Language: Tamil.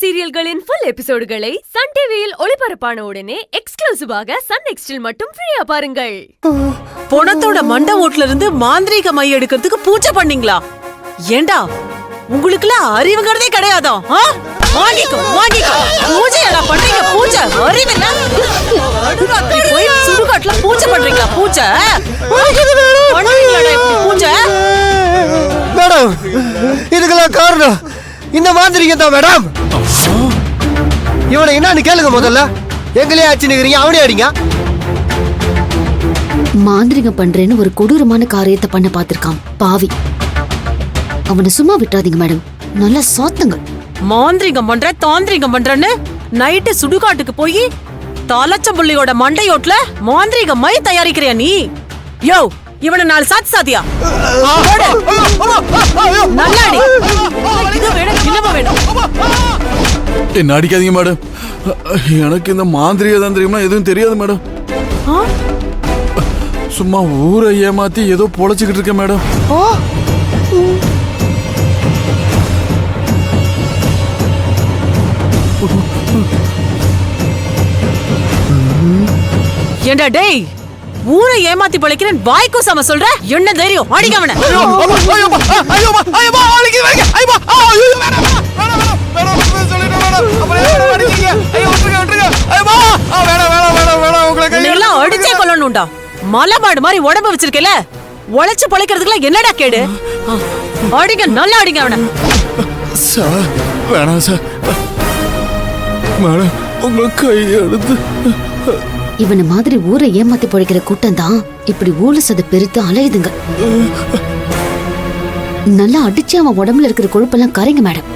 சீரியல்களின் ஃபுல் எபிசோடுகளை சன் டிவியில் ஒளிபரப்பான உடனே எக்ஸ்க்ளூசிவாக சன் நெக்ஸ்டில் மட்டும் ஃப்ரீயா பாருங்கள். பொணத்தோட மண்ட ஓட்டுல இருந்து மாந்திரீக மை எடுக்கிறதுக்கு பூஜை பண்ணீங்களா? ஏண்டா உங்களுக்குலாம் அறிவுங்கிறதே கிடையாதா? வாங்கிக்கோ வாங்கிக்கோ. பூஜை எல்லாம் பண்றீங்க, பூஜை அறிவில்ல. போய் சுடுகாட்டுல பூஜை பண்றீங்களா? பூஜை பண்ணுவீங்களாடா இப்படி பூஜை? மேடம், இதுக்கெல்லாம் காரணம் இந்த மாந்திரிகம் தான் மேடம். இவனை என்னன்னு கேளுங்க முதல்ல. எங்களே ஆச்சுன்னு அவனே அடிங்க. மாந்திரிகம் பண்றேன்னு ஒரு கொடூரமான காரியத்தை பண்ண பாத்திருக்கான் பாவி. அவனை சும்மா விட்டுறாதீங்க மேடம், நல்ல சாத்துங்க. மாந்திரிகம் பண்ற தாந்திரிகம் பண்றன்னு நைட்டு சுடுகாட்டுக்கு போய் தாளச்சம்புள்ளியோட மண்டையோட்ல மாந்திரிக மை தயாரிக்கிறியா நீ? யோ, இவனை நாலு சாத்தி சாத்தியா? நல்லாடி. இது வேணும், இனமா வேணும். என்ன அடிக்காதீங்க மேடம், எனக்கு இந்த மாந்திரிக தாந்திரிகம்னா எதுவும் தெரியாது மேடம். சும்மா ஊரை ஏமாத்தி ஏதோ பொழைச்சுக்கிட்டு இருக்கேன் மேடம். ஏண்டா டேய், ஊரை ஏமாத்தி பழைக்கிறேன் வாய்க்கு சம சொல்ற? என்ன தைரியம்? அடிக்க அவனை. அடிச்சே கொல்லணும்டா. மலைமாடு மாதிரி உடம்பு வச்சிருக்கல, உழைச்சு பழைக்கிறதுக்குலாம் என்னடா கேடு? அடிங்க, நல்லா அடிங்க அவனை. சார் வேணாம் சார், மேடம் உங்க கையெடுத்து. இவனை மாதிரி ஊரை ஏமாத்தி பொழைக்கிற கூட்டம் தான் இப்படி ஊழ சத பெருத்து அலையுதுங்க. நல்லா அடிச்சு அவன் உடம்புல இருக்கிற கொழுப்பெல்லாம் கரைங்க மேடம்.